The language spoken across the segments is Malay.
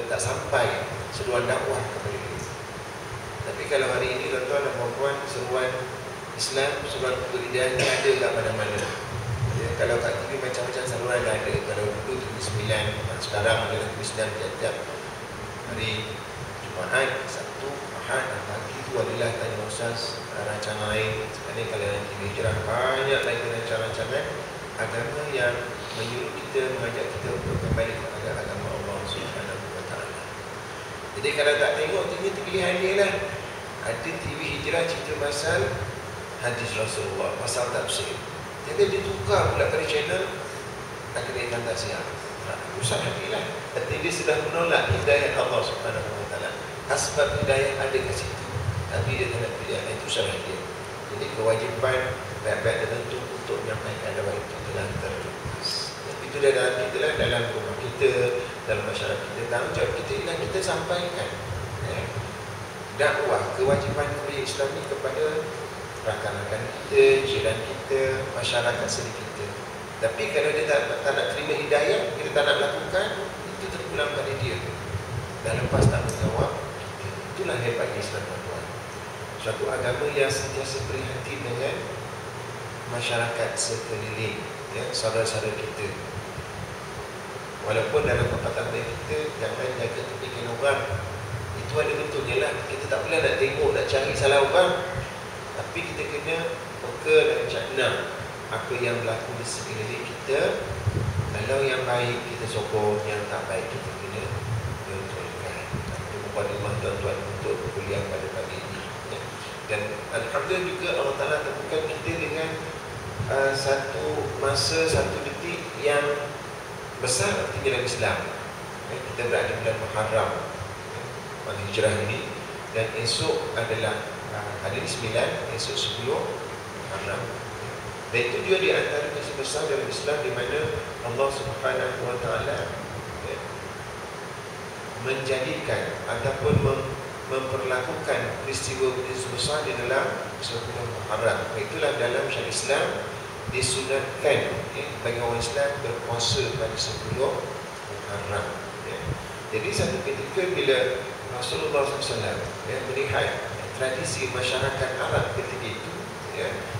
tak sampai seruan dakwah kepada kita. Tapi kalau hari ini tuan-tuan dan puan-puan, seruan Islam, seruan untuk hidayah ni ada kat mana-mana. Ya, kalau kat TV macam-macam seruan ada. Kalau dulu TV 9, sekarang ada TV 9 tiap-tiap hari Jumaat, Sabtu, Ahad dan pagi itu adalah tanya Ustaz, rancangan lain. Sekarang kalau nanti hijrah banyak lagi rancangan-rancangan agama yang menyuruh kita, mengajak kita untuk kembali kepada agama Allah Subhanahu wa taala. Jadi kalau tak tengok TV itu pilihan dia lah. Ada TV hijrah cerita pasal hadis Rasulullah, pasal tafsir. Jadi dia tukar pula pada channel Akhirat tak siap. Usah hatilah. Artinya dia sudah menolak hidayah Allah Subhanahu wa taala. Asbab hidayah ada kat situ, tapi dia tak nak pilih. Itu salah dia. Jadi kewajipan pihak-pihak tertentu untuk menyampaikan dakwah itu telah terlepas. Itu dah dalam kita lah, dalam rumah kita, dalam masyarakat kita. Tanggungjawab kita ialah kita sampaikan dakwah, kewajipan kuliah Islam ni kepada rakan-rakan kita, jiran kita, masyarakat sendiri kita. Tapi kalau dia tak nak terima hidayah, kita tak nak lakukan, itu terpulang pada dia. Dan lepas tanggungjawab, itulah hebatnya Islam, tuan-tuan. Suatu agama yang sentiasa prihatin dengan masyarakat sekeliling, ya, saudara-saudara kita. Walaupun dalam pepatah kita, jangan jaga tepikan orang, itu ada betulnya lah. Kita tak boleh nak tengok, nak cari salah orang, tapi kita kena peka dan cakna apa yang berlaku di sekeliling kita. Kalau yang baik kita sokong, yang tak baik kita kena betulkan. Itu mukadimah tuan-tuan untuk kuliah pada pagi ini, ya. Dan alhamdulillah juga Allah Ta'ala temukan kita dengan satu masa, satu detik yang besar artinya dalam Islam. Kita berada bulan Muharram, pada hijrah ini, dan esok adalah hari 9, esok 10 Muharram. Dan itu juga di antara kisah besar dalam Islam di mana Allah Subhanahu wa taala menjadikan ataupun memperlakukan peristiwa besar di dalam 10 Muharram. Itulah dalam syariat Islam disunatkan bagi orang Islam berpuasa pada 10 Muharram. Jadi satu ketika bila Rasulullah SAW melihat tradisi masyarakat Arab ketika itu,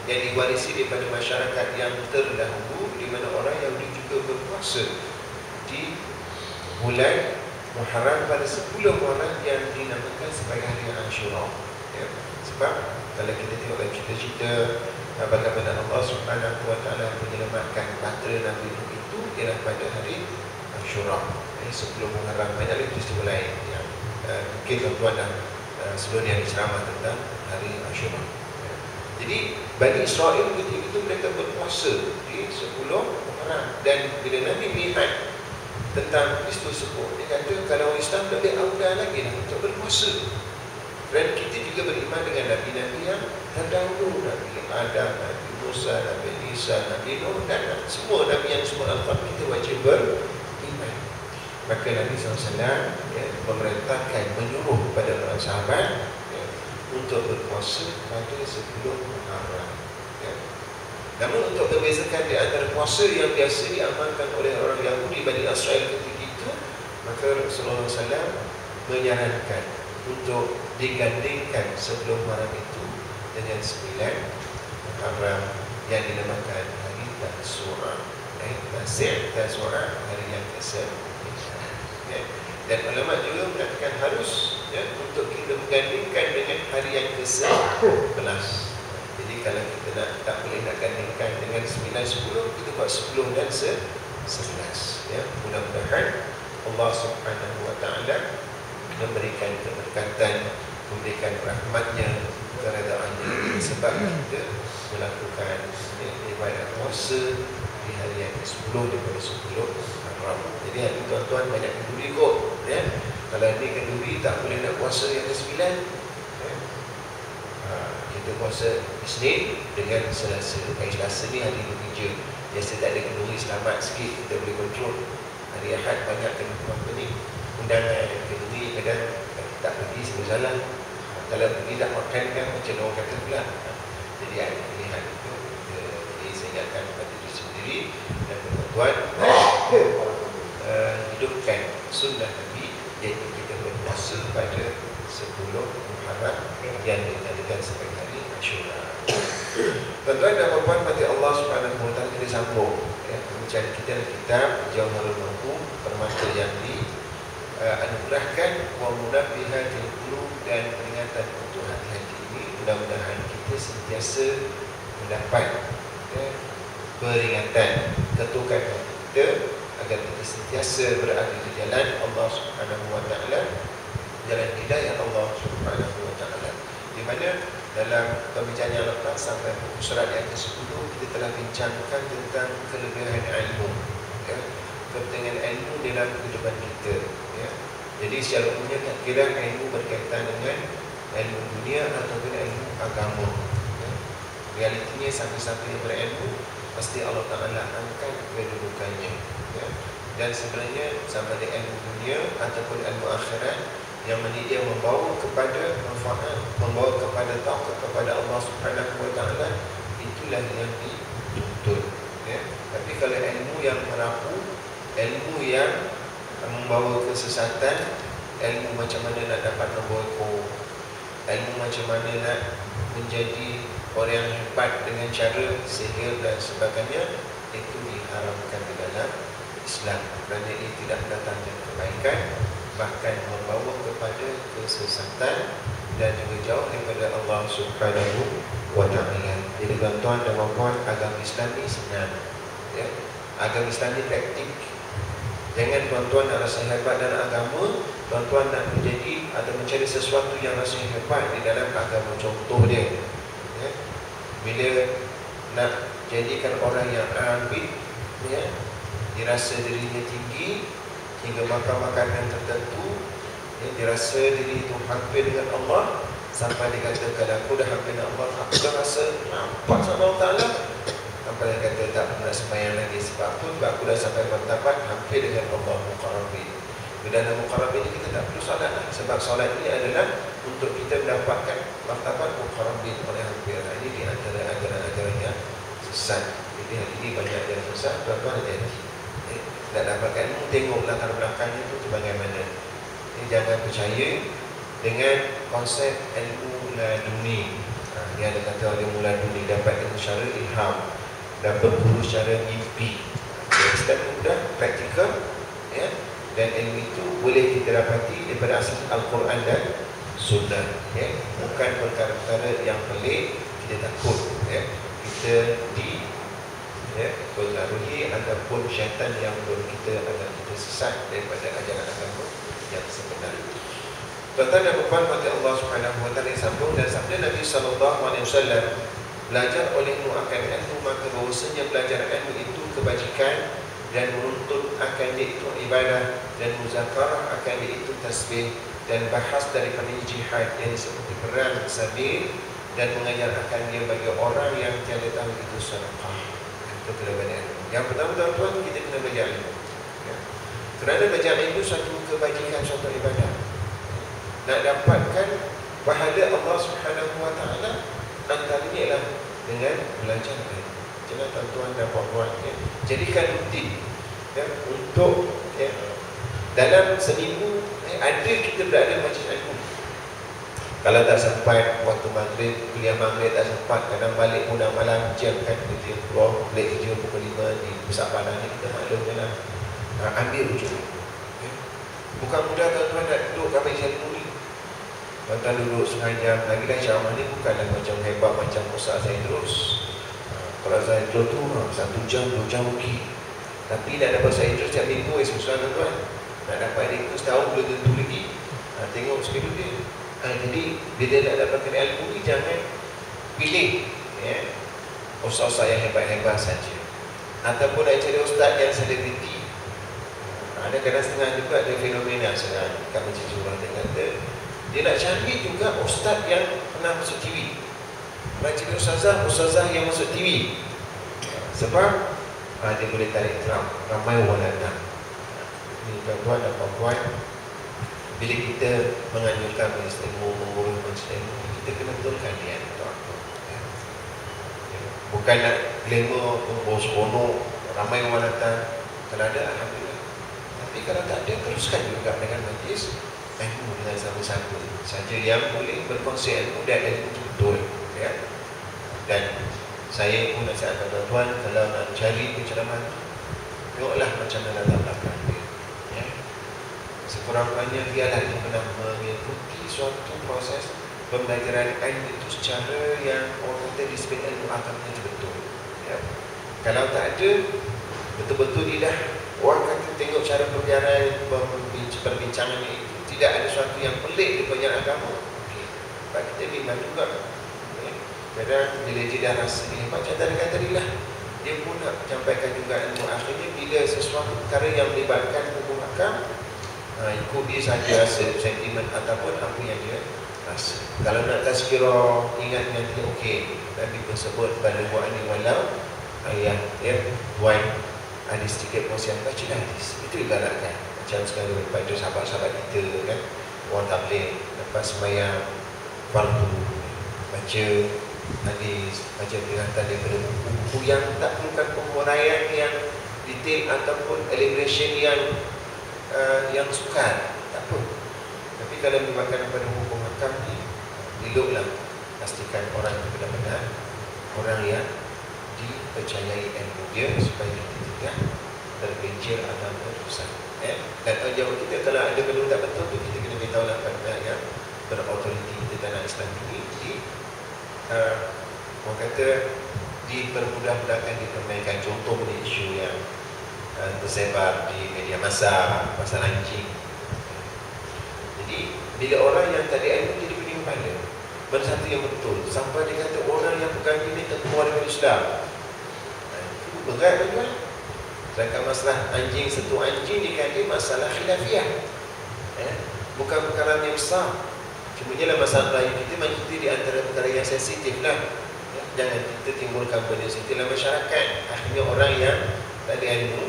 yang diwarisi daripada masyarakat yang terdahulu, di mana orang Yahudi juga berpuasa di bulan Muharram pada 10 Muharram yang dinamakan sebagai hari Ashura. Sebab kalau kita tengok dalam cerita-cerita bagaimana Allah Subhanahu wa taala menyelamatkan bahtera Nabi Nuh itu ialah pada hari Ashura, 10 Muharram. Banyak lagi peristiwa lain yang mungkin tuan-tuan dan sebelum yang diceramah tentang hari Ashura. Jadi Bani Israel ketika itu mereka berpuasa di 10 Muharram. Dan bila Nabi melihat tentang peristiwa tersebut, dia kata kalau orang Islam lebih aula lagi untuk berpuasa. Dan kita juga beriman dengan Nabi-Nabi yang terdahulu, Nabi Adam, Nabi Musa, Nabi Isa, Nabi Nuh, dan semua Nabi yang semua Al-Quran kita wajib beriman. Maka Nabi SAW memerintahkan, menyuruh kepada para sahabat untuk berpuasa pada 10 Muharram. Namun untuk membezakan di antara puasa yang biasa diamalkan oleh orang Yahudi Bani Israel ketika itu, maka Rasulullah SAW menyarankan untuk digandingkan 10 Muharram itu dengan 9 Muharram yang dinamakan hari Tasu'a. Tasu'a, hari yang ke-9. Dan ulama juga mengatakan harus untuk kita menggandingkan dengan hari yang ke-11. Jadi kalau kita tak boleh nak gandingkan dengan 9, 10, kita buat 10 dan 11. Mudah-mudahan Allah Subhanahu wa taala memberikan keberkatan, memberikan rahmatnya, keredaannya, sebab kita melakukan ibadat puasa di hari yang ke-10 daripada 10 Muharram. Jadi hari tuan-tuan banyak kenduri kot, Kalau ni kenduri tak boleh nak puasa yang ke-9, kita puasa Isnin dengan Selasa. Hari Selasa ni hari bekerja, biasa tak ada kenduri, selamat sikit, kita boleh kontrol. Hari Ahad banyak undangan kenduri, kadang tak pergi sebab salah. Kalau pergi tak makan kan macam orang kata pula. Jadi ada pilihan itu saya ingatkan kepada diri sendiri dan tuan-tuan hidupkan sunnah Nabi Jadi kita berpuasa pada 10 Muharram yang dijadikan sebagai hari Ashura. Tuan-tuan dan puan-puan, pada Allah Subhanahu wa taala, kita sambung pembicaraan kita dalam kitab Jauharul Ma'qul, permata yang anugerahkan wa munabbihatil qulub, dan peringatan untuk hati-hati ini. Mudah-mudahan kita sentiasa mendapat peringatan, ketukan kita agar kita sentiasa berada di jalan Allah Subhanahu wa taala, jalan hidayah Allah Subhanahu wa taala. Di mana dalam pembicaraan yang lepas sampai buku surat yang ke-10 kita telah bincangkan tentang kelebihan ilmu, kepentingan ilmu dalam kehidupan kita, Jadi secara umumnya tak kira ilmu berkaitan dengan ilmu dunia ataupun ilmu agama, Realitinya siapa-siapa yang berilmu pasti Allah Ta'ala angkat kedudukannya, Dan sebenarnya sama ada ilmu dunia ataupun ilmu akhirat, yang mana dia membawa kepada manfaat, membawa kepada taat kepada Allah Subhanahu wa taala, itulah yang dituntut, Tapi kalau ilmu yang merapu, ilmu yang membawa kesesatan, ilmu macam mana nak dapat nombor ekor, ilmu macam mana nak menjadi orang yang hebat dengan cara sihir dan sebagainya, itu diharamkan di dalam Islam, kerana ini tidak mendatangkan kebaikan, bahkan membawa kepada kesesatan dan juga jauh daripada Allah Subhanahu wa taala. Jadi tuan-tuan dan puan-puan, agama Islam ni senang, Agama Islam ni praktik. Jangan tuan-tuan nak rasa hebat dalam agama, tuan-tuan nak menjadi atau mencari sesuatu yang rasa hebat di dalam agama. Contoh dia, bila nak jadikan orang yang ambil, dirasa dirinya tinggi hingga makan makanan tertentu, dirasa diri itu hampir dengan Allah, sampai dia kata, kalau aku dah hampir dengan Allah, aku dah rasa nampak sama Allah Ta'ala. Sampai dia kata, tak pernah sembahyang lagi. Sebab apa? Sebab aku dah sampai martabat hampir dengan Allah Muqarrabin. Bila dalam Muqarrabin ini kita tak perlu solat lah. Sebab solat ini adalah untuk kita mendapatkan martabat Muqarrabin oleh hampir. Ini di antara ajaran-ajaran yang sesat. Jadi hari ini banyak yang sesat, tuan-tuan hati-hati. Tak dapatkan ilmu, tengok latar belakangnya itu bagaimana. Jangan percaya dengan konsep ilmu laduni. Dia ada kata ilmu laduni dapat ilmu secara ilham dan berguru secara mimpi. Islam mudah, praktikal, dan ilmu itu boleh kita dapati daripada asas Al-Quran dan Sunnah. Bukan perkara-perkara yang pelik, kita takut, kita pengaruhi ataupun syaitan yang membuat kita agar kita sesat daripada ajaran agama yang sebenar. Tuan-tuan dan puan-puan, maka Allah Subhanahu wa taala sambung dan sabda Nabi sallallahu alaihi wasallam, belajar olehmu akan ilmu, maka bahawasanya belajar ilmu itu kebajikan, dan menuntut akannya itu ibadah, dan muzakarah akannya itu tasbih, dan bahas daripada jihad yang seperti perang sabil, dan mengajar akannya bagi orang yang tiada tahu itu sedekah. Itu kelebihan ilmu. Yang pertama, tuan-tuan, kita kena belajar ilmu, kerana belajar ilmu suatu kebajikan, suatu ibadah. Nak dapatkan pahala Allah Subhanahu wa taala, antaranya ialah dengan belajar ilmu. Jangan tuan-tuan dan puan-puan, jadikan rutin, untuk dalam seminggu ada kita berada majlis ilmu. Kalau tak sempat waktu maghrib, kuliah maghrib tak sempat, kadang balik pun dah malam, jam kan, kerja keluar, balik kerja pukul 5 di pusat padang ni, kita maklum je lah. Ambil ujung. Bukan mudah tuan-tuan nak duduk kat majlis ilmu ni. Tuan-tuan duduk setengah jam, lagi dah ceramah ni bukanlah macam hebat macam Ustaz Zaidrus. Kalau Zaidrus tu 1 jam, 2 jam okey. Tapi nak dapat Zaidrus setiap minggu, susah tuan-tuan. Nak dapat itu setahun belum tentu lagi. Tengok schedule dia. Jadi bila nak dapatkan ilmu ni, jangan pilih ustaz-ustaz yang hebat-hebat saja, ataupun nak cari ustaz yang selebriti. Ada kadang setengah juga ada fenomena sekarang kat majlis surah, dia kata dia nak cari juga ustaz yang pernah masuk TV, nak cari ustazah yang masuk TV, sebab dia boleh tarik Trump, ramai orang datang. Ini tuan-tuan dan puan-puan, bila kita menganjurkan majlis ilmu, mengurus majlis ilmu, kita kena betulkan niat tuan. Bukan nak glamour, seronok, ramai orang datang. Kalau ada, alhamdulillah. Tapi Tapi kalau tak ada, teruskan juga dengan majlis ilmu dengan sama-sama saja yang boleh berkongsi ilmu dan ilmu betul, ya. Dan saya pun nasihatkan tuan-tuan, kalau nak cari penceramah tu, tengoklah macam mana latar belakang dia, ya. Sekurang-kurangnya biarlah dia pernah mengikuti suatu proses pembelajaran ilmu itu secara yang orang kata disiplin ilmu agamanya itu betul, ya. Kalau tak ada, betul-betul dia dah orang kata tengok cara perbincangan itu tidak ada sesuatu yang pelik di pelajaran agama, okey, sebab kita bimbang juga, ya. Kadang bila dia dah rasa ni macam tadi lah, dia pun nak sampaikan juga ilmu. Akhirnya bila sesuatu perkara yang melibatkan hukum hakam, ikut dia saja rasa sentimen ataupun apa yang dia rasa. Kalau nak tazkirah, ingat nanti okey, Nabi pun sebut pada buat ni walau ayah, ya, tuan ada sedikit persiapan baca hadis, itu ibaratkan macam sekarang pada sahabat-sahabat kita kan, orang tabligh lepas sembahyang fardu baca hadis, baca peringatan daripada buku yang tak perlukan penguraian yang detail ataupun elaboration yang sukar, tak apa. Tapi kalau melibatkan pada hukum hakam ni, eloklah pastikan orang itu benar-benar orang yang dipercayai ilmu dia supaya kita tidak tergelincir atau terusan, ya. Dan jawab kita kalau ada benda tak betul tu, kita kena beritahu lah pada yang berautoriti di tanah Islam ini, orang kata dipermudah-mudahkan, dipermainkan. Contoh pada isu yang tersebar di media massa pasal anjing. Jadi bila orang yang tak ada ilmu jadi pening kepala, benda satu yang betul, sampai dia kata orang yang pegang ini terkeluar dari Islam, itu berat tuan. Sedangkan masalah anjing sentuh anjing dikatakan masalah khilafiyah, ya. Bukan perkara yang besar. Cuma ialah masalah Melayu kita macam itu di antara perkara yang sensitif lah, ya. Jangan kita timbulkan benda sensitif dalam masyarakat. Akhirnya orang yang tak ada ilmu,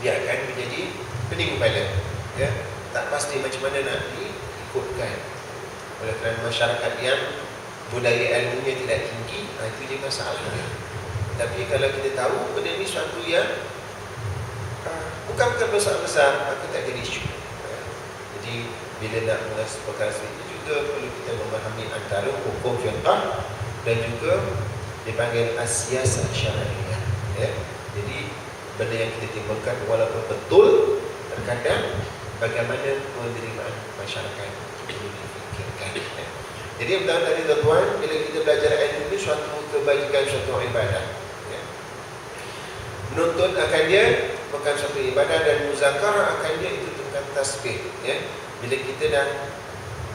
dia akan menjadi pening kepala, ya. Tak pasti macam mana nak diikutkan. Oleh kerana masyarakat yang budaya ilmunya tidak tinggi, itu je masalah. Tapi kalau kita tahu benda ni suatu yang bukan besar-besar, maka tak jadi isu. Jadi bila nak mengasih perkara seperti juga perlu kita memahami antara hukum fiqh dan juga dipanggil as-siyasah syar'iyyah, ya. Jadi benda yang kita timbulkan walaupun betul, terkadang bagaimana penerimaan masyarakat perlu difikirkan, ya. Jadi yang pertama tadi tuan-tuan, bila kita belajar ilmu ini suatu kebajikan, suatu ibadah, ya. Menuntut akan dia bukan suatu ibadah, dan muzakarah akan dia itu tentang tasbih, ya. Bila kita dah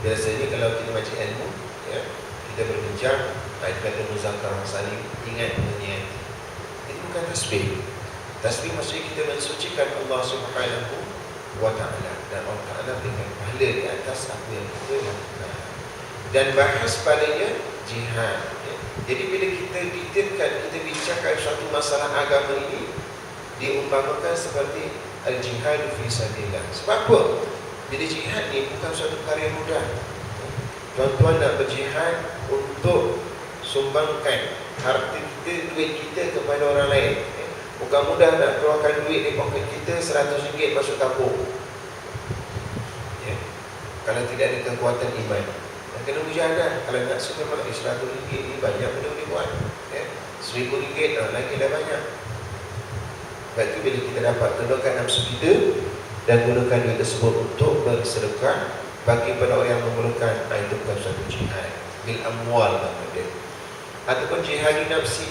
biasanya kalau kita baca ilmu, ya, kita berbincang, kita kata muzakarah saling ingat mengingat. Itu bukan tasbih. Tasbih maksudnya kita mensucikan Allah Subhanahu wa ta'ala, dan Allah Ta'ala berikan pahala di atas apa yang kita lakukan. Dan bahas padanya jihad, ya. Jadi bila kita detailkan, kita bincangkan suatu masalah agama ini, diumpamakan seperti al-jihad fi sabilillah. Sebab apa? Bila jihad ni bukan suatu perkara yang mudah. Tuan-tuan nak berjihad untuk sumbangkan harta kita, duit kita kepada orang lain, ya. Bukan mudah nak keluarkan duit di poket kita RM100 masuk tabung, ya. Kalau tidak ada kekuatan iman, kena mujahadah. Kalau nak suka RM100 ni banyak benda boleh buat, ya. RM1,000 lagi dah banyak. Sebab itu bila kita dapat gunakan nafsu kita dan gunakan duit tersebut untuk bersedekah bagi pada orang yang memerlukan, itu bukan suatu jihad bil amwal nama dia. Ataupun jihad nafsi,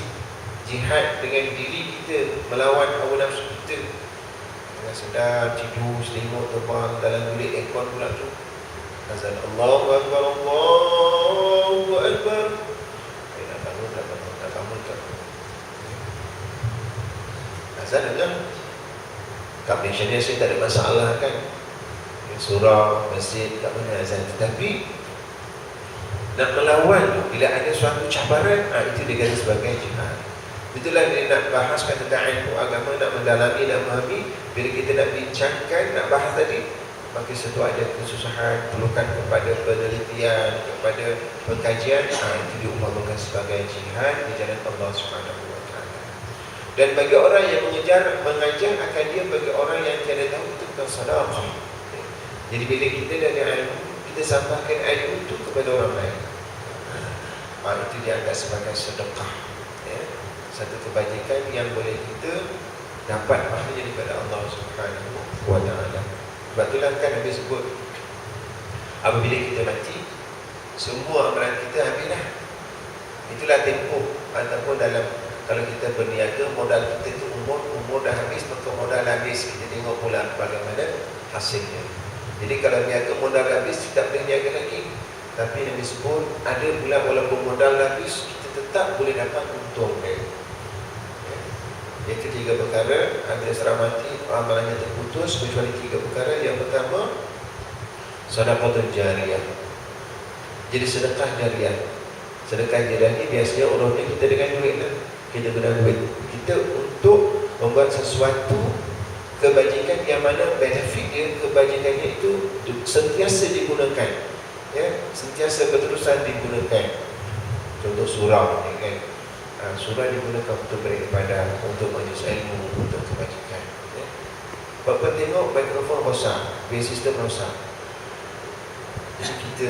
jihad dengan diri kita melawan hawa nafsu kita. Dengan sedar, tidur, selimut, terbang dalam bilik aircon pula tu, azan Allahu Akbar, Allahu Akbar, nak bangun, tak bangun, nak bangun, tak bangun. Azan aja. Kat Malaysia ni saya tak ada masalah kan, surau, masjid, tak mana azan. Tetapi nak melawan tu, bila ada suatu cabaran, itu diganti sebagai jihad. Itulah bila nak bahaskan tentang ilmu agama, nak mendalami, nak memahami. Bila kita nak bincangkan, nak bahas tadi, maka sesuatu ada kesusahan, perlukan kepada penelitian, kepada pengkajian, itu diumpamakan sebagai jihad di jalan Allah Subhanahu wa ta'ala. Dan bagi orang yang mengajar akan dia bagi orang yang tiada tahu itu bukan sedekah. Jadi bila kita dari ilmu, kita sampaikan ilmu itu kepada orang lain. Itu dianggap sebagai sedekah. Ya. Satu kebajikan yang boleh kita dapat pahala daripada Allah Subhanahu wa taala. Sebab itulah kan Nabi sebut, apabila kita mati, semua amalan kita habislah. Itulah tempoh ataupun dalam, kalau kita berniaga, modal kita itu umur dah habis, maka modal habis. Kita tengok pula bagaimana hasilnya. Jadi kalau niaga modal habis, tidak boleh niaga lagi. Tapi Nabi sebut, ada pula walaupun modal habis, kita tetap boleh dapat untung. Yang ketiga perkara, apabila seorang mati, amalannya terputus kecuali tiga perkara. Yang pertama, sedekah jariyah. Jadi sedekah jariyah. Sedekah jariyah ni biasanya urusnya kita dengan duit lah. Kita guna duit kita untuk membuat sesuatu kebajikan yang mana benefit dia, kebajikannya itu sentiasa digunakan, ya, sentiasa berterusan digunakan. Contoh surau ni kan, surau digunakan untuk beribadah, untuk majlis ilmu, untuk kebajikan, ya. Bapak tengok mikrofon rosak, biar sistem rosak, jadi kita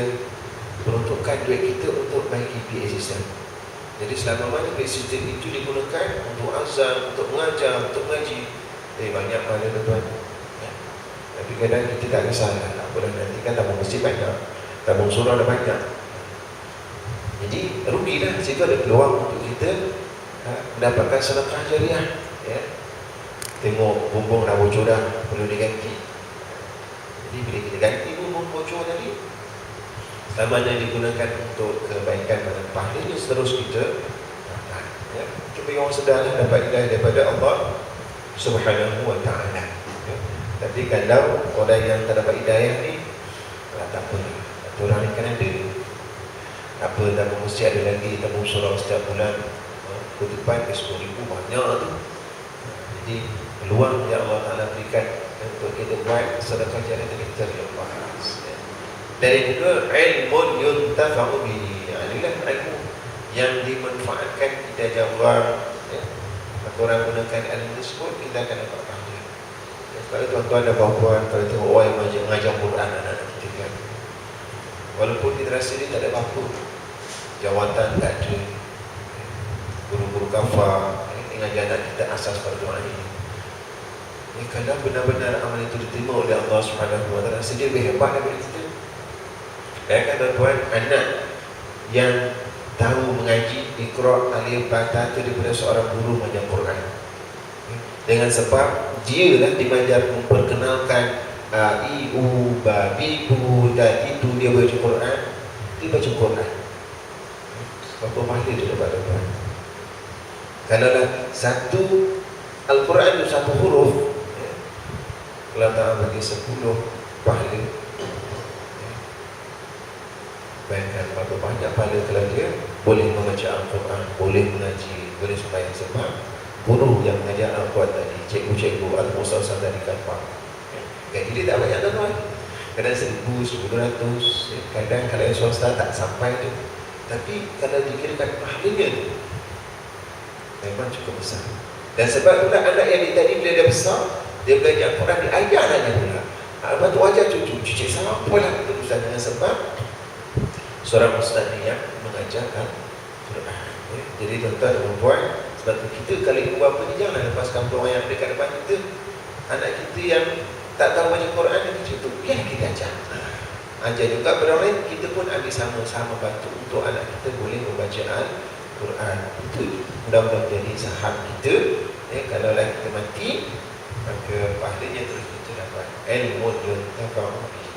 peruntukkan duit kita untuk baiki PA system. Jadi selama mana PA system itu digunakan untuk azan, untuk mengajar, untuk mengaji, banyak pahala tuan-tuan, ya. Tapi kadang kita tak kisahlah, tak apalah, nanti kan tabung masjid banyak, tabung surau dah banyak. Jadi rugilah, situ ada peluang untuk kita mendapatkan sedekah jariah, ya. Tengok bumbung dah bocor dah, perlu diganti. Jadi bila kita ganti bumbung bocor tadi, sama ada digunakan untuk kebaikan pada pahalanya terus kita dapat, ya. Kita yang sedarlah dapat hidayah daripada Allah Subhanahu wa ta'ala, ya. Tapi kalau orang yang tak dapat hidayah ni, tak apa, orang ni kan ada apa, tabung mesti ada lagi, tabung surau setiap bulan, kutipan ke 10,000 banyak tu. Jadi peluang yang Allah Ta'ala berikan untuk kita buat sedekah jariah dengan cara yang bagus, ya. Dan juga ilmun yuntafa'u bihi, inilah ilmu yang dimanfaatkan kita jawab, ya. Maka orang gunakan ilmu tersebut, kita akan dapat pahala, ya. Kalau tuan-tuan dan puan-puan, kalau tengok orang yang mengajar Quran anak-anak kita kan, walaupun kita rasa dia tak ada apa-apa, jawatan tak ada, guru-guru kafar mengajar anak kita asas pada doa ini, ya, kalau benar-benar amal itu diterima oleh Allah Subhanahu wa ta'ala, dia lebih hebat daripada kita. Bayangkan tuan-tuan, anak yang tahu mengaji Iqra' alif Bata itu daripada seorang guru mengajar Quran, dengan sebab dia lah dimajar memperkenalkan I, U, Ba, Bi, Bu, dan itu dia baca Quran. Dia baca Quran, berapa pahala dia dapat tuan? Kalau lah satu Al-Quran itu satu huruf, ya, kalau tak bagi 10 pahala, ya. Bayangkan berapa banyak pahala kalau dia boleh membaca Al-Quran, boleh mengaji, boleh sembahyang. Sebab guru yang mengajar Al-Quran tadi, cikgu-cikgu Al-Mustafa tadi kapal, gaji dia tak banyak tuan-tuan, kadang 1,000, 1,200, ya. Kadang kalau yang swasta tak sampai tu, tapi kalau dikirakan pahalanya tu memang cukup besar. Dan sebab itulah anak yang tadi bila dia besar, dia belajar Quran, dia ajar anaknya pula. Lepas tu ajar cucu sama pula terusan, dengan sebab seorang ustaz ni yang mengajarkan Quran, ya. Jadi tuan-tuan dan puan, sebab tu kita kalau ibu bapa ni janganlah lepaskan peluang yang ada kat depan kita. Anak kita yang tak tahu baca Quran yang kecil tu, biar kita ajar. Ajar juga pada orang lain, kita pun ambil sama-sama bantu untuk anak kita boleh membaca Al-Quran. Itu mudah-mudahan menjadi saham kita, ya. Kalau lah kita mati, maka pahalanya terus kita dapat ilmu yuntafa'u bihi.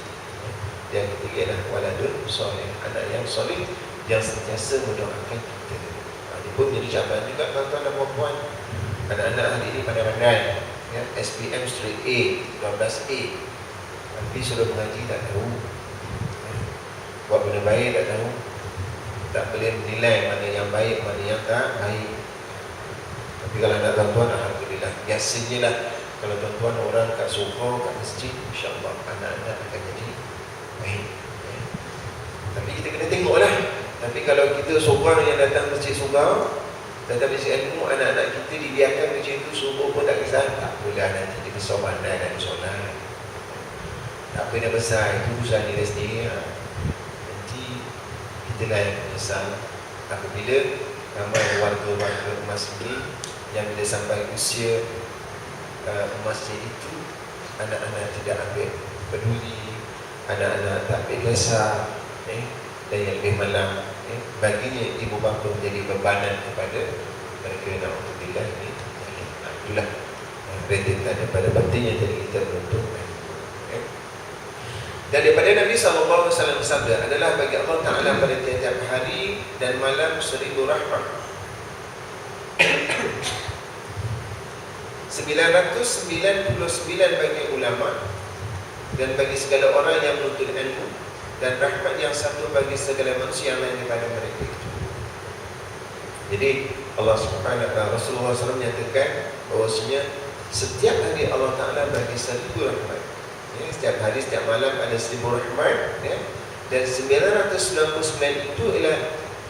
Yang ketiga adalah waladun soleh, anak yang soleh yang sentiasa mendoakan kita. Ini pun menjadi cabaran juga tuan-tuan dan puan-puan. Anak-anak hari ini pandai-pandai, ya, SPM straight A, 12A, tapi sudah mengaji tak tahu, ya. Buat benda baik tak tahu, tak boleh menilai mana yang baik, mana yang tak baik. Tapi kalau anak tuan-tuan, alhamdulillah, biasanya lah kalau tuan-tuan orang kat sofa, kat masjid, insya-Allah anak-anak akan jadi baik, ya. Tapi kita kena tengok lah. Tapi kalau kita seorang yang datang masjid seorang, Tetapi si ilmu, anak-anak kita dibiarkan macam itu, subuh pun tak kisah. Tak apalah, nanti dia besar pandai dan solat. Tak apa dah besar, itu urusan dia sendiri. Nanti kita lah yang menyesal apabila ramai warga-warga emas ini yang bila sampai usia emasnya itu, anak-anak tidak ambil peduli, anak-anak tak ambil kisah, dan yang lebih malam, baginya ibu bapa menjadi bebanan kepada mereka. Na'udzubillah ini. Itulah rentetan daripada pentingnya tadi kita menuntut. Dan daripada Nabi SAW bersabda adalah bagi Allah Ta'ala pada tiap-tiap hari dan malam 1000 rahmat. 999 bagi ulama dan bagi segala orang yang menuntut ilmu, dan rahmat yang satu bagi segala manusia yang lain daripada mereka itu. Jadi Allah Subhanahu wa taala, Rasulullah SAW menyatakan bahawasanya setiap hari Allah Ta'ala bagi 1000 rahmat. Setiap hari, setiap malam ada 1000 rahmat, dan 999 itu ialah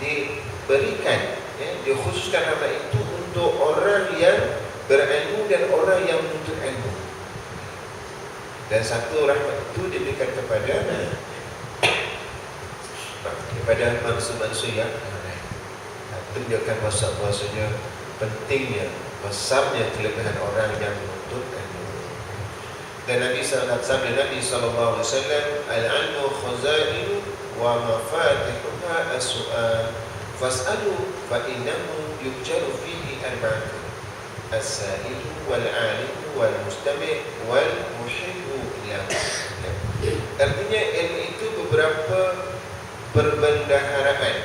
diberikan, dikhususkan rahmat itu untuk orang yang berilmu dan orang yang menuntut ilmu. Dan satu rahmat itu diberikan kepada manusia-manusia yang lain. Tunjukkan bahasanya pentingnya, besarnya kelebihan orang yang menuntut ilmu. Dan Nabi SAW, al-ilmu khazainu wa mafatihuha as-su'al fas'alu fa innahu yubjalu fihi arba'atun as-sa'ilu wal-alimu wal-mustami' wal-muhibbu lahu. Artinya ilmu itu beberapa perbendaharaan,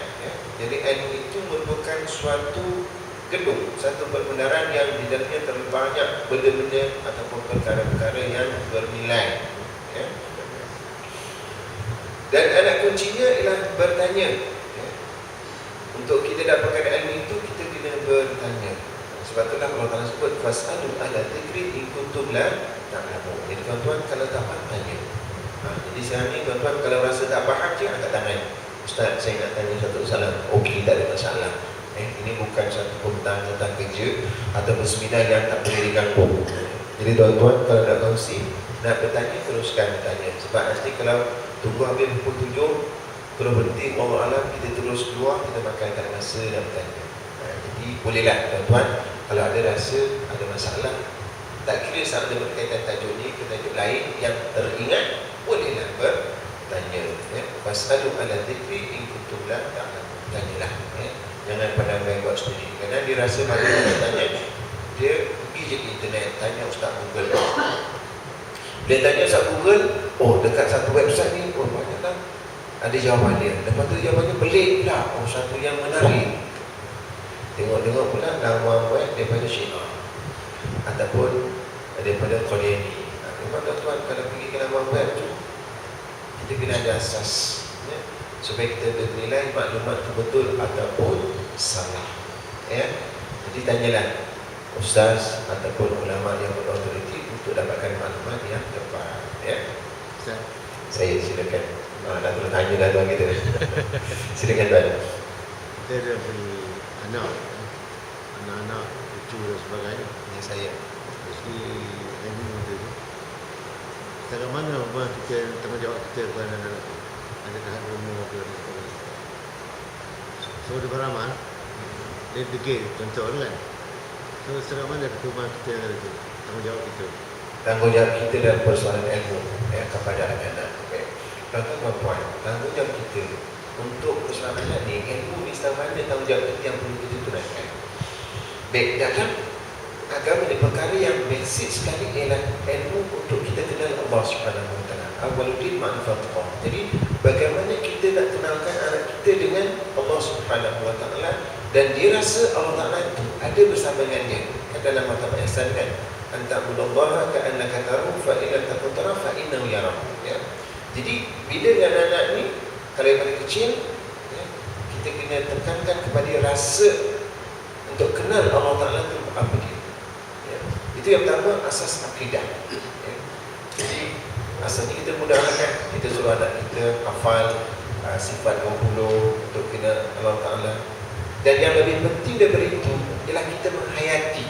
Jadi ilmu itu merupakan suatu gedung, satu perbendaharaan yang di dalamnya terlalu banyak benda-benda ataupun perkara-perkara yang bernilai, Dan anak kuncinya ialah bertanya, Untuk kita dapatkan ilmu itu, kita kena bertanya. Sebab itulah Allah Ta'ala sebut fas'alu ala dzikri in kuntum la ta'lamun. Jadi tuan-tuan kalau tak faham, tanya. Jadi sekarang ni tuan-tuan kalau rasa tak faham, je angkat tangan. Ustaz, saya nak tanya satu soalan. Okey, tak ada masalah. Ini bukan satu pembentang tentang kerja atau berseminar yang tak boleh diganggu. Jadi tuan-tuan kalau nak kongsi, nak bertanya, teruskan bertanya. Sebab nanti kalau tunggu habis pukul 7, terus berhenti, Allah Alam, kita terus keluar, kita makan tak ada masa nak bertanya. Jadi bolehlah tuan-tuan, kalau ada rasa ada masalah, tak kira sama ada berkaitan tajuk ni ke tajuk lain yang teringat, bolehlah bertanya. Fas'alu ala dzikri in kuntum la ta'lamun. Tanyalah, jangan pandang buat sendiri. Kerana dia rasa malu nak tanya, dia pergi je ke internet, tanya Ustaz Google. Dia tanya Ustaz Google, oh dekat satu website ni, oh banyak kan ada jawapan dia. Lepas tu jawapannya pelik pula, oh satu yang menarik. Tengok-tengok pula nama web daripada Syiah ataupun daripada Qadiani. Memang tuan-tuan kalau pergi ke nama web tu, kita kena ada asas, supaya kita bernilai maklumat itu betul ataupun salah. Jadi tanyalah ustaz ataupun ulama yang berautoriti untuk dapatkan maklumat yang tepat. Ustaz, saya silakan. Dah terus tanya dah tuan kita. Silakan tuan. Kita ada beri anak-anak, cucu dan sebagainya. Ini saya. Mesti ilmu tu. Setakat mana abang kita tanggungjawab kita kepada anak-anak tu? Adakah ada umur ke dan sebagainya? So dia beramal, dia degil contoh kan. So setakat mana keturunan kita ada tu? Tanggungjawab kita. Tanggungjawab kita dalam persoalan ilmu kepada anak-anak. Tuan-tuan, tanggungjawab kita untuk keselamatan ni, ilmu ni selama mana tanggungjawab kita yang perlu kita tunaikan. Baik, dalam agama ni perkara yang basic sekali ialah ilmu untuk kita kenal Allah Subhanahu Wa Taala. Awwaluddin ma'rifatullah. Jadi bagaimana kita nak kenalkan anak kita dengan Allah Subhanahu Wa Taala, dan dia rasa Allah Taala itu ada bersama dengan dia. Kan dalam martabat ihsan kan, anta'budallaha ka'annaka tarahu fa in lam takun tarahu fa innahu yarahu. Jadi bila anak-anak ni kalau yang paling kecil, kita kena tekankan kepada rasa untuk kenal Allah Ta'ala itu apa dia. Itu yang pertama, asas akidah. Jadi asalnya kita mudahkan, kita suruh anak kita hafal sifat 20 untuk kenal Allah Ta'ala. Dan yang lebih penting daripada itu ialah kita menghayati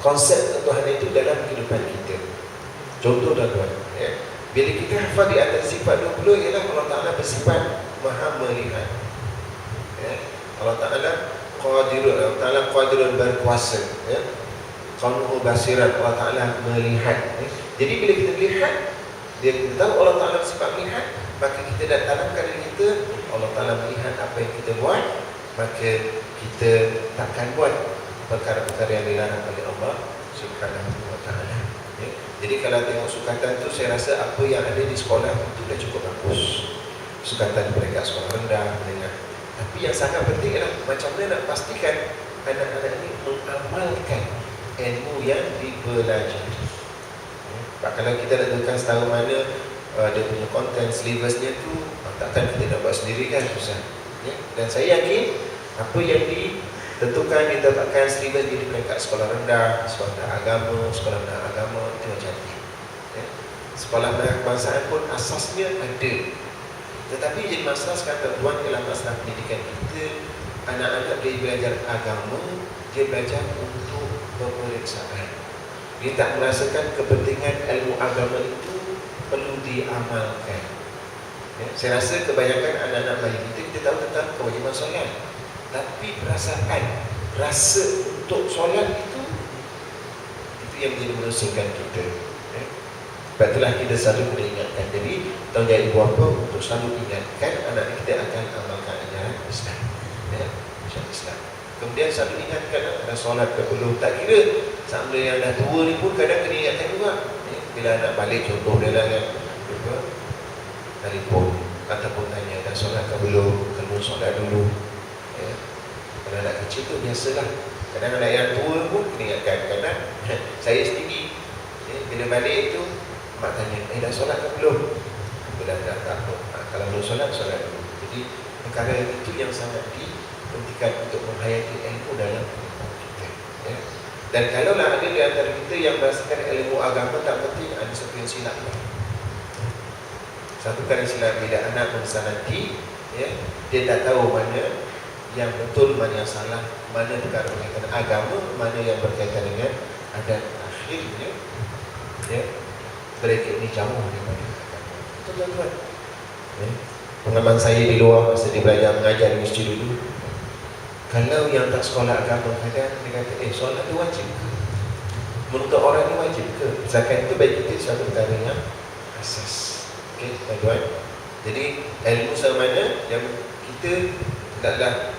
konsep ketuhanan itu dalam kehidupan kita. Contoh tuan-tuan, bila kita hafal di antara sifat 20 ialah Allah Ta'ala bersifat maha melihat. Allah Ta'ala qadirun berkuasa. Qanuhu basiran, Allah Ta'ala melihat. Jadi bila kita melihat, kita tahu Allah Ta'ala bersifat melihat, maka kita dah tanamkan diri kita, Allah Ta'ala melihat apa yang kita buat, maka kita takkan buat perkara-perkara yang dilarang oleh Allah Subhanahu wa Ta'ala. Jadi kalau tengok sukatan tu, saya rasa apa yang ada di sekolah itu dah cukup bagus. Sukatan peringkat sekolah rendah, menengah. Tapi yang sangat penting adalah macam mana nak pastikan anak-anak ini mengamalkan ilmu yang dipelajari. Kalau kita nak tentukan setahun mana dia punya konten, syllabusnya tu, takkan kita nak buat sendiri kan, susah. Dan saya yakin apa yang ditentukan, didapatkan syllabus di peringkat sekolah rendah, sekolah menengah agama, sekolah menengah agama, itu macam ni. Sekolah menengah kebangsaan pun asasnya ada. Tetapi jadi masalah sekarang tuan ialah masalah pendidikan kita. Anak-anak dia belajar agama, dia belajar untuk pemeriksaan. Dia tak merasakan kepentingan ilmu agama itu perlu diamalkan. Saya rasa kebanyakan anak-anak bayi kita tahu tentang kewajiban solat, tapi perasaan, rasa untuk solat itu yang menjadi merusakkan kita. Sebab itulah kita selalu kena ingatkan. Jadi tanggungjawab ibu bapa untuk selalu ingatkan anak kita akan amalkan ajaran Islam, ajaran Islam. Kemudian selalu ingatkan ada solat perlu. Tak kira sambil yang dah tua ni pun kadang kena ingatkan juga. Bila anak balik, contoh dia lah kan, telefon ataupun tanya dah solat ke belum, kalau solat dulu. Kalau anak kecil tu biasalah. Kadang anak yang tua pun kena ingatkan. Kadang saya sendiri bila balik tu mak tanya, dah solat ke belum? Bila dah tak tahu. Kalau belum solat, solat dulu. Jadi perkara itu yang sangat dipentingkan untuk menghayati ilmu dalam kehidupan kita. Dan kalaulah ada di antara kita yang merasakan ilmu agama tak penting, ada satu yang silap. Satu kali silap bila anak besar nanti, dia tak tahu mana yang betul, mana yang salah, mana perkara berkaitan agama, mana yang berkaitan dengan adat. Akhirnya mereka ini jauh daripada agama. Itu tuan-tuan. Pengalaman saya di luar masa dia belajar mengajar di masjid dulu, kalau yang tak sekolah agama kadang dia kata, solat itu wajib ke? Menuntut orang ini wajib ke? Misalkan itu bagi kita satu perkara yang asas. Okey, tuan-tuan. Jadi ilmu sama mana yang kita adalah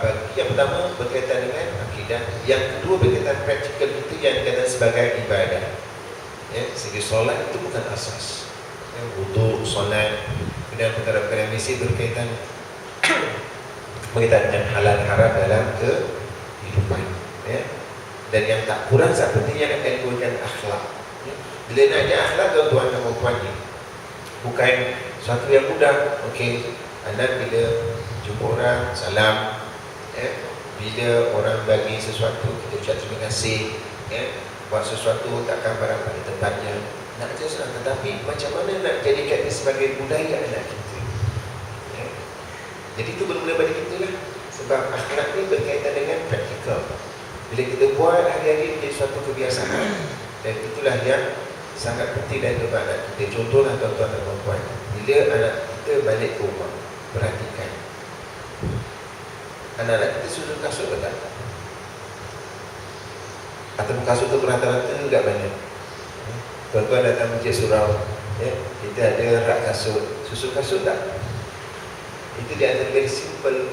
bagi yang pertama berkaitan dengan akidah, yang kedua berkaitan praktikal kita yang dikatakan sebagai ibadah. Segi solat itu bukan asas. Wuduk, solat, dan perkara-perkara yang mesti berkaitan dengan halal haram dalam kehidupan. Dan yang tak kurang sangat pentingnya adalah ilmukan akhlak. Bila nak ada akhlak, tuan-tuan dan puan-puan ni bukan suatu yang mudah. Okey, anak bila jumpa orang, salam. Bila orang bagi sesuatu, kita ucap terima kasih. Buat sesuatu takkan barang pada tempatnya. Nak kerja senang, tetapi macam mana nak jadikan ini sebagai budaya anak kita. Jadi itu bermula pada kita lah. Sebab akhlak ni berkaitan dengan praktikal. Bila kita buat hari-hari menjadi suatu kebiasaan, dan itulah yang sangat penting dan untuk anak kita. Contohlah tuan-tuan dan puan-puan, bila anak kita balik ke rumah, perhatikan anak-anak kita susun kasut ke tak? Ataupun kasut tu rata-rata kat mana? Tuan-tuan datang masjid surau, kita ada rak kasut, susun kasut tak? Itu dia antara very simple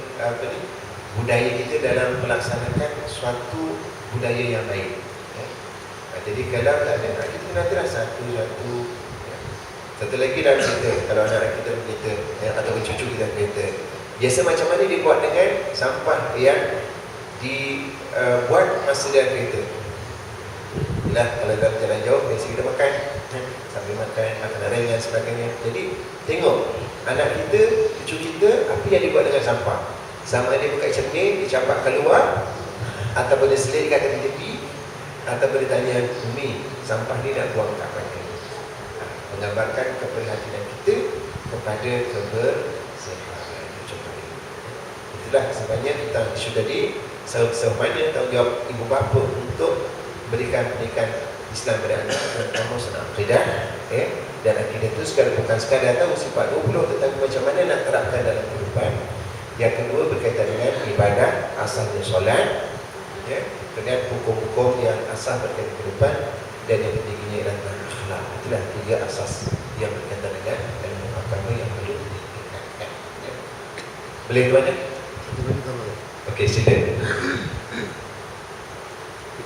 budaya kita dalam melaksanakan suatu budaya yang baik. Jadi kalau tak ada, kita kena terus satu-satu. Satu lagi dalam cerita, kalau anak kita berkata atau cucu kita berkata, biasa macam mana dia buat dengan sampah yang dibuat masa dia kereta. Lah, kalau dalam jalan jauh, biasa kita makan, sambil makan, makanan ringan dan sebagainya. Jadi tengok anak kita, cucu kita, apa yang dibuat dengan sampah. Sama dia buka cermin, dia campak keluar, ataupun dia selit kat tepi, ataupun dia tanya, Umi, sampah ni nak buang kat mana? Menggambarkan keprihatinan kita kepada kebersihan. itulah sebenarnya kita sudah di semuanya tanggungjawab ibu bapa untuk berikan pendidikan Islam pada anak, terutama soal akidah, dan akidah itu bukan sekadar tahu sifat 20, tetapi macam mana nak terapkan dalam kehidupan. Yang kedua berkaitan dengan ibadah, asalnya solat, dengan hukum-hukum yang asal berkaitan dengan kehidupan, dan yang ketiganya ialah akhlak. Itulah 3 asas yang berkaitan dengan ilmu agama yang perlu ditingkatkan. Boleh tuan? Okey, sila.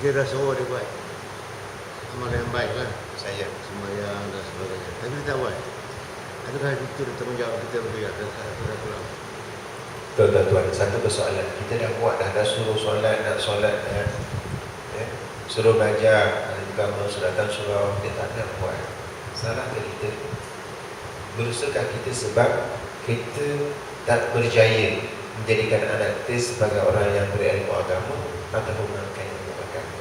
Kita dah suruh dia buat amal yang baik kan, Saya sembahyang dan sebagainya. Tapi kita buat. Adakah itu tanggungjawab kita berdua dan kita pulang? tuan-tuan, satu persoalan. Kita dah buat dah suruh solat, nak solat, suruh belajar agama, suratan surau, dia tak nak buat. Salah ke kita? Berusakah kita sebab kita tak berjaya menjadikan anak kita sebagai orang yang berilmu agama atau menggunakan ilmu agama?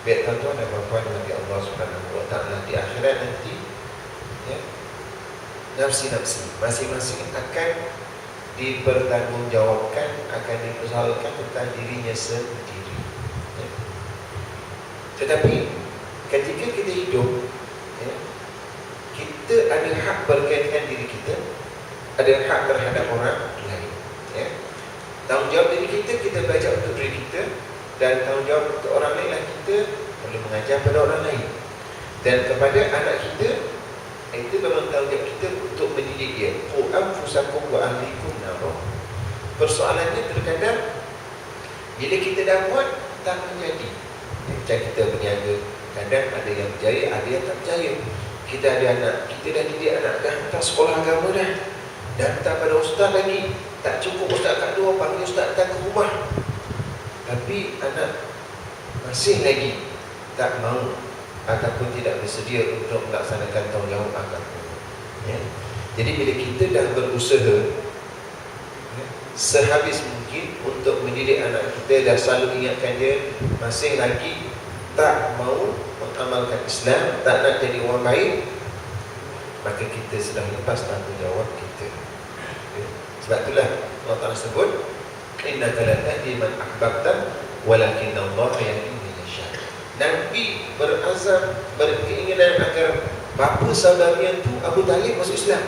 Biar tuan-tuan dan puan-puan nanti Allah Subhanahu Wa Taala di akhirat nanti, nafsi-nafsi masing-masing akan dipertanggungjawabkan, akan dipersoalkan tentang dirinya sendiri. Tetapi ketika kita hidup, kita ada hak berkaitan diri kita, ada hak terhadap orang lain. Tanggungjawab diri kita, kita belajar untuk diri kita, dan tanggungjawab untuk orang lain lah kita perlu mengajar pada orang lain. Dan kepada anak kita, itu memang tanggungjawab kita untuk mendidik dia. Qu anfusakum wa ahlikum nara. Persoalannya terkadang bila kita dah buat tak menjadi. Macam kita berniaga, kadang ada yang berjaya, ada yang tak berjaya. Kita ada anak, kita dah didik anak, dah hantar sekolah agama dah, dah hantar pada ustaz lagi. Tak cukup ustaz kat luar, panggil ustaz datang ke rumah. Tapi anak masih lagi tak mau ataupun tidak bersedia untuk melaksanakan tanggungjawab agama. Jadi bila kita dah berusaha sehabis mungkin untuk mendidik anak kita, dah selalu ingatkan dia, masih lagi tak mau mengamalkan Islam, tak nak jadi orang baik, maka kita sudah lepas tanggungjawab kita. Sebab itulah Allah Ta'ala sebut, innaka la tahdi man ahbabta walakinna Allah yahdi man yasha. Nabi berazam, berkeinginan agar bapa saudaranya tu Abu Talib masuk Islam,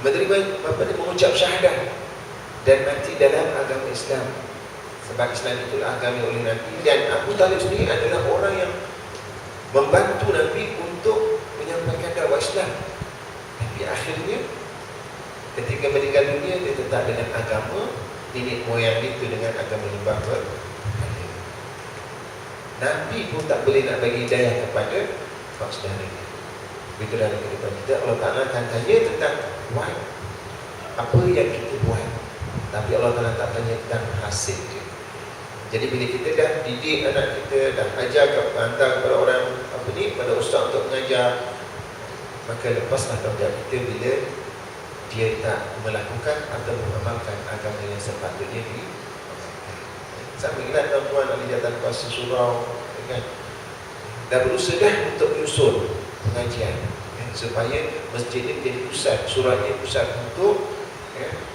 menerima mengucap syahadah dan mati dalam agama Islam. Sebab Islam itulah agama oleh Nabi, dan Abu Talib sendiri adalah orang yang membantu Nabi untuk menyampaikan dakwah Islam. Tapi akhirnya ketika meninggal dunia, dia tetap dengan agama nenek moyang itu, dengan agama nyembah berhala. Nabi pun tak boleh nak bagi hidayah kepada mak saudaranya. Begitu dalam kehidupan kita, Allah Ta'ala akan tanya tentang buat apa yang kita buat, tapi Allah Ta'ala tak tanya tentang hasil dia. Jadi bila kita dah didik anak kita, dah ajar, hantar kepada orang pada ustaz untuk mengajar, maka lepaslah tanggungjawab kita bila dia tak melakukan atau mengamalkan agama yang sepatutnya diamalkan. Sama ingat tuan-tuan ahli jawatan kuasa surau, kan, dah berusaha dah untuk menyusun pengajian, supaya masjid ini menjadi pusat, suratnya pusat untuk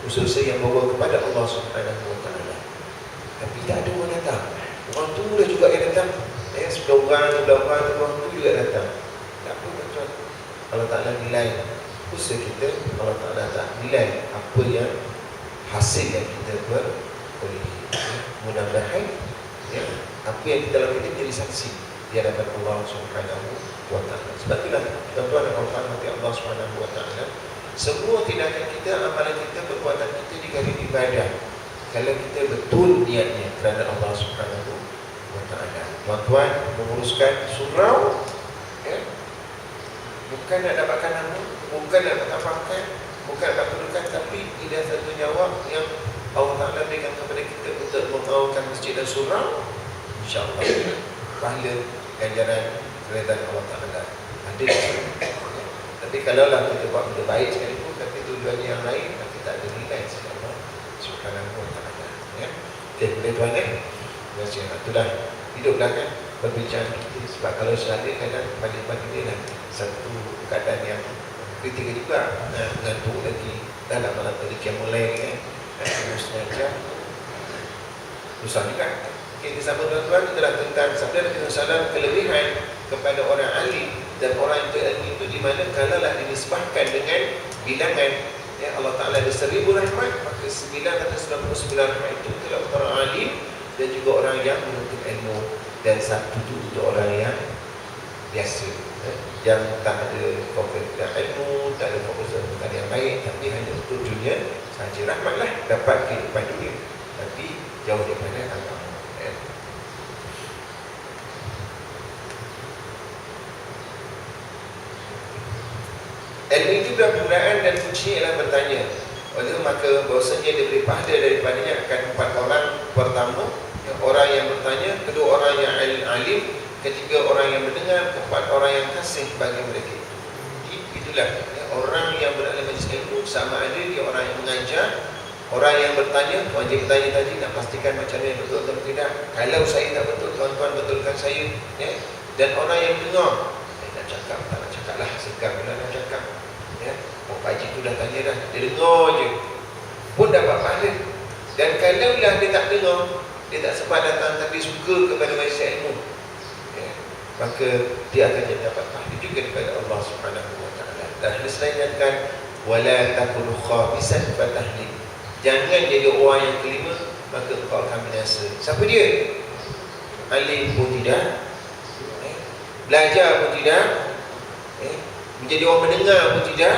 usaha yang membawa kepada Allah Subhanahu Wa Taala. Tapi tak ada orang datang. Orang tu dah juga yang datang. 10 orang, 12 orang tu juga datang. Tak apa tuan-tuan. Allah Ta'ala nilai usaha kita, Allah Ta'ala tak nilai apa yang hasil yang kita beroleh. Mudah-mudahan apa yang kita lakukan ini menjadi saksi di hadapan Allah Subhanahu Wa Ta'ala. Sebab itulah tuan-tuan dan puan-puan hati Allah Subhanahu Wa Ta'ala, semua tindakan kita, amalan kita, perbuatan kita di kali ibadah, kalau kita betul niatnya kerana Allah Subhanahu Wa Ta'ala. Tuan-tuan menguruskan surau, bukan nak dapatkan nama, bukan nak dapat pangkat, bukan nak kedudukan, tapi tidak satu nyawa yang Allah Ta'ala berikan kepada kita untuk membawakan masjid dan surau. InsyaAllah pahala ganjaran keredaan Allah Ta'ala ada di sana. Tapi kalaulah kita buat benda baik sekalipun, tapi tujuannya yang lain, tapi tak ada nilai insyaAllah Subhanahu Wa Ta'ala. Okey, boleh tuan terima kasih. Itulah hiduplah kan perbincangan kita. Sebab kalau sehari kadang pagi-pagi dia lah satu keadaan yang kritikal juga, mengantuk lagi dalam malam tadi mulai kan. dengan sengaja, susah juga. Kita sama tuan-tuan adalah tentang sabda Nabi SAW kelebihan kepada orang alim dan orang yang berilmu itu di mana kalaulah dinisbahkan dengan bilangan ya Allah Ta'ala ada 1000 rahmat, maka 999 rahmat itu adalah orang alim dan juga orang yang menuntut ilmu, dan satu itu untuk orang yang biasa yang tak ada fokus dan ilmu, tak ada fokus dalam yang baik, tapi hanya untuk dunia sahaja. Rahmatlah dapat kehidupan dunia, tapi jauh daripada agama. Ilmu itu bermula dan kuncinya ialah bertanya. Oleh maka bahawasanya diberi pahala daripadanya akan 4 orang. Pertama, orang yang bertanya. Kedua, orang yang alim. Ketiga, orang yang mendengar. Keempat, orang yang kasih bagi mereka itu. Itulah orang yang berada majlis ilmu, sama ada dia orang yang mengajar, orang yang bertanya. Tuan Cik bertanya tadi, nak pastikan macam mana betul atau tidak. Kalau saya tak betul, tuan-tuan betulkan saya ya. Dan orang yang dengar, nak cakap tak nak cakap lah, segar pula nak cakap ya. Oh, Pak Haji tu dah tanya dah, dia dengar je pun dapat pahala. Dan kalaulah dia tak dengar, dia tak sempat datang tapi suka kepada majlis ilmu ya, maka dia akan dapat pahala juga daripada Allah Subhanahu wa taala. Dan hadis lain nyatakan wala takun khamisan fatahlik, jangan jadi orang yang kelima maka engkau akan binasa. Siapa dia? Alim pun tidak, belajar pun tidak, menjadi orang mendengar pun tidak,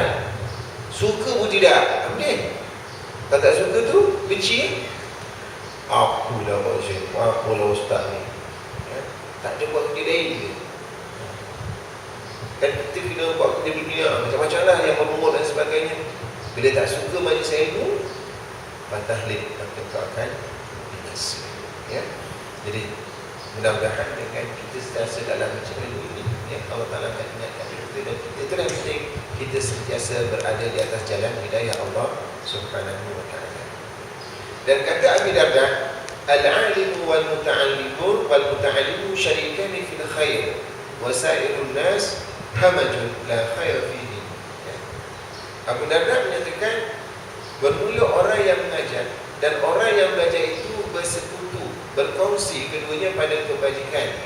suka pun tidak. Apa dia? Kalau tak suka tu, benci. Apalah Pak Syekh, apalah Ustaz ni ya? Tak ada buat kerja lain ke? Kan kita kena buat kerja dunia macam-macam lah yang berumur dan sebagainya. Bila tak suka majlis ilmu, fatahlik, maka kau akan binasa ya? Jadi mudah-mudahan dengan kita sentiasa dalam macam ilmu ini ya, Allah Ta'ala akan ingatkan kita, dan itulah yang penting kita sentiasa berada di atas jalan hidayah Allah Subhanahu wa ta'ala. Dan kata Abi Darda, al-alimu wal muta'allimun wal muta'allimu syarikani fil khair wa sa'irun nas hamajun la khair fihi ya. Abu Darda menyatakan bermula orang yang mengajar dan orang yang belajar itu bersekutu, berkongsi keduanya pada kebajikan,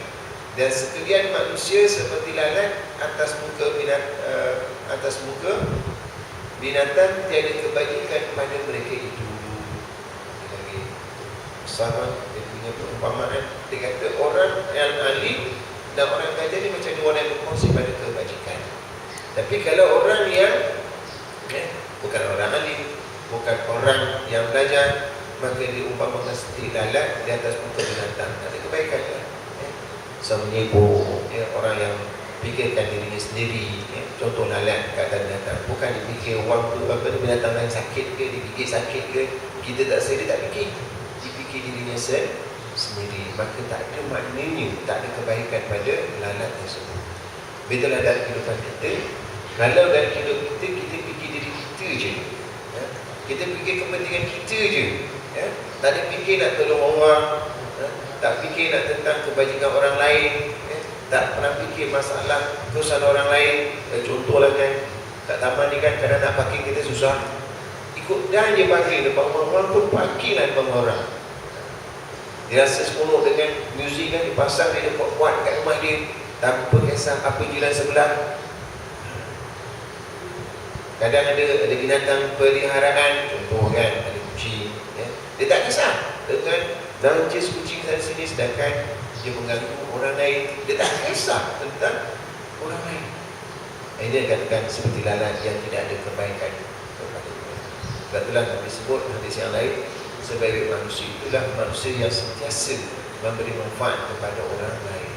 dan sekalian manusia seperti lalat atas muka binatang tiada kebajikan pada mereka itu. Lagi sama dia punya perumpamaan, dia kata orang yang alim dan orang yang belajar ni macam dua orang yang berkongsi pada kebajikan. Tapi kalau orang yang bukan orang alim, bukan orang yang belajar, maka dia umpamakan seperti lalat di atas muka binatang, tak ada kebaikan ya. Menipu ya, orang yang fikirkan dirinya sendiri ya. Contoh lalat kat binatang, bukan dipikir orang tu apa binatang lain sakit ke, dipikir sakit ke, kita tak sedar, tak fikir, dipikir dirinya sendiri, maka tak ada maknanya, tak ada kebaikan pada lalat tersebut. Betul lah dalam kehidupan kita. Kalau dalam kehidupan kita, kita fikir diri kita je ya. Kita fikir kepentingan kita je ya. Tak ada fikir nak tolong orang ya. Tak fikir nak tentang kebajikan orang lain ya. Tak pernah fikir masalah kerusakan orang lain contohlah kan, kat taman ni kan kadang nak parking kita susah, ikut dah je parking depan orang pun parking lah depan orang. Dia rasa seronok dengan muzik kan, dipasang dia kuat-kuat kat rumah dia tanpa kisah apa jiran sebelah. Kadang ada binatang peliharaan, contoh kan ada kucing ya. Dia tak kisah dengan najis kucing sana sini, sedangkan dia mengganggu orang lain, dia tak kisah tentang orang lain. Ini dikatakan seperti lalat yang tidak ada kebaikan kepada dia. Sebab itulah Nabi sebut hadis yang lain, sebaik manusia itulah manusia yang sentiasa memberi manfaat kepada orang lain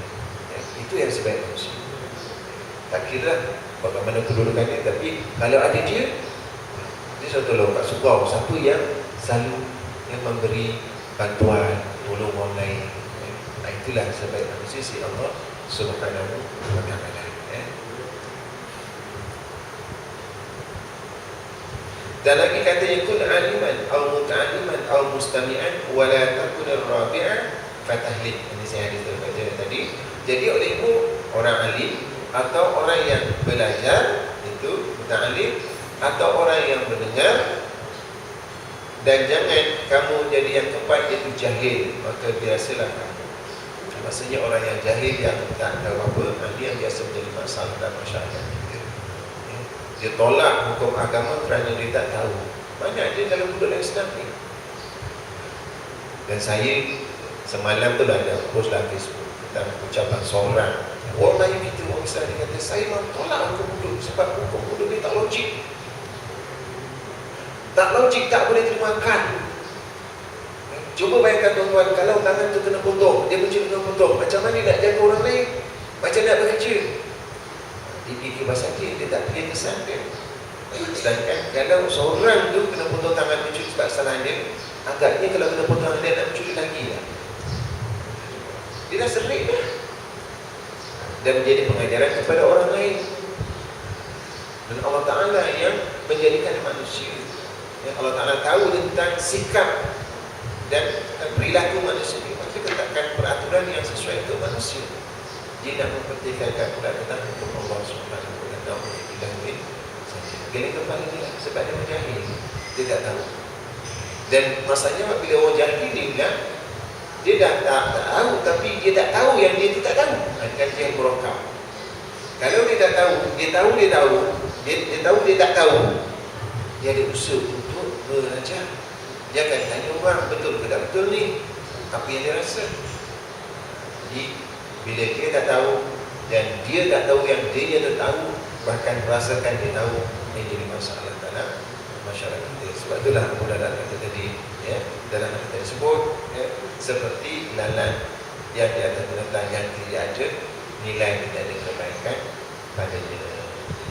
ya, itu yang sebaik manusia. Tak kira bagaimana kedudukannya, tapi kalau ada dia selalu tolong kat surau, siapa yang selalu yang memberi bantuan, tolong orang lain ya. Nah, itulah sebaik manusia si Allah Subhanahu wa ta'ala ya. Dan lagi katanya kun aliman au muta'alliman au mustami'an wa la takun ar-rabi'a fatahlik. Ini saya ada terbaca tadi. Jadi oleh itu orang alim atau orang yang belajar itu muta'allim, atau orang yang mendengar Dan jangan kamu jadi yang keempat, iaitu jahil. Maka biasalah kamu. Maksudnya orang yang jahil yang tak tahu apa, dia yang biasa menjadi masalah dalam masyarakat kita. Dia tolak hukum agama kerana dia tak tahu. Banyak dia dalam budaya Islam ni. Dan saya semalam tu ada post dalam Facebook tentang ucapan seorang orang Melayu kita, orang Islam, dia kata saya memang tolak hukum hudud sebab hukum hudud ni tak logik. Tak logik, tak boleh termakan. Cuba bayangkan tuan-tuan, kalau tangan tu kena potong, dia berjaya kena potong, macam mana nak jaga orang lain? Macam nak bekerja? Dia fikir pasal dia tak fikir kesan dia. Sedangkan kalau seorang tu kena potong tangan mencuri sebab salah dia, agaknya kalau kena potong tangan dia nak mencuri lagi lah. Dia dah serik dah. Dan menjadi pengajaran kepada orang lain. Dan Allah Ta'ala yang menjadikan manusia. Yang Allah Ta'ala tahu tentang sikap dan perilaku manusia ini, maka letakkan peraturan yang sesuai untuk manusia. Dia nak mempertikaikan pula tentang hukum Allah Subhanahu wa ta'ala. Geleng kepala dia sebab dia menjahil, dia tak tahu. Dan masanya bila orang jahil ni bilang dia dah tak tahu, tapi dia tak tahu yang dia tu tak tahu. Kan dia merokap. Kalau dia tak tahu, dia tahu dia tahu, dia tahu dia tak tahu, dia ada usaha untuk belajar. Dia akan tanya orang, betul ke tak betul ni? Apa yang dia rasa? Jadi, bila dia tak tahu dan dia tak tahu yang dia tak tahu, bahkan merasakan dia tahu, ini jadi masalah dalam masyarakat kita. Sebab itulah dalam kata tadi, ya, dalam kata tersebut, ya, seperti lalat yang di atas binatang yang tidak ada nilai, tidak ada kebaikan padanya.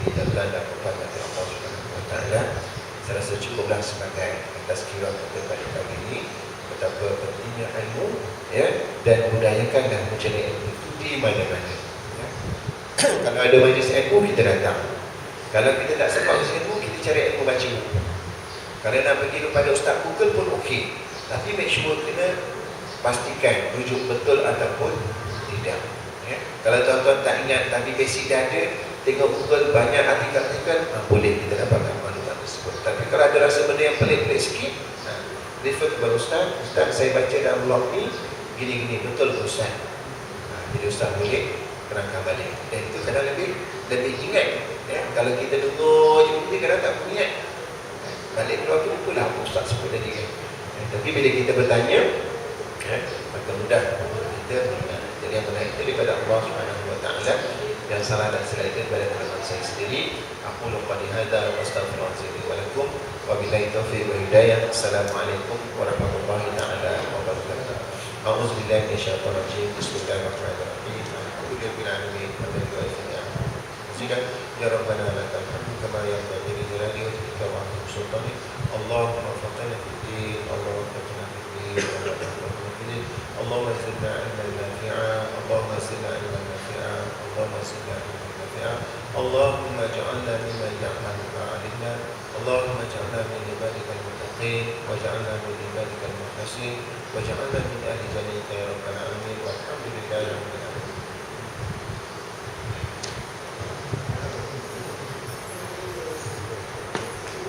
Jadi, dalam kepada Allah Subhanahu wa ta'ala, saya rasa cukuplah sebagai atas kira kita pada pagi ini betapa pentingnya ilmu, ya, dan budayakanlah mencari ilmu itu di mana-mana. Ya. Kalau ada majlis ilmu, kita datang. Kalau kita tak sempat majlis ilmu, kita cari ilmu baca buku. Kalau nak pergi kepada Ustaz Google pun okey, tapi make sure kena pastikan rujuk betul ataupun tidak. Ya. Kalau tuan-tuan tak ingat tapi basic dah ada, tengok Google banyak artikel-artikel, boleh kita dapatkan maklumat tersebut. Tapi kalau ada rasa benda yang pelik-pelik sikit, refer kepada Ustaz. Ustaz, saya baca dalam blog ni gini-gini, betul ke Ustaz? Jadi Ustaz boleh kerangka balik. Dan itu kadang lebih ingat. Ya. Kalau kita dengar je benda, kadang tak ingat. Balik keluar tu itulah Ustaz sebut tadi kan. Tapi bila kita bertanya, maka mudah kita mengingat. Jadi yang benar itu daripada Allah Subhanahu wa ta'ala, yang salah dan silap itu daripada teman saya sendiri. Aku lupa dihadar wa astaghfirullahaladzim wa lakum wa billahi taufiq wa hidayah. Assalamualaikum warahmatullahi ta'ala wabarakatuh. A'udzubillahi minasyaitonir rajim. Bismillahirrahmanirrahim. Alhamdulillahil alamin. Jika ya Rabbana lakal hamdu kama yanbaghi li jalali wajhika wa 'azimi sultanik. Allahumma faqina fid din, Allahumma faqina fid din, Allahumma zidna ilman nafi'a, Allahumma zidna ilman nafi'a, Allahumma zidna ilman nafi'a, Allahumma ij'alna mimman ya'malu ma 'alimna, Allahumma ij'alna min ibadikal muttaqin, waj'alna min ibadikal mukhlisin, waj'alna min ahli jannatika ya rabbal alamin. Walhamdulillah.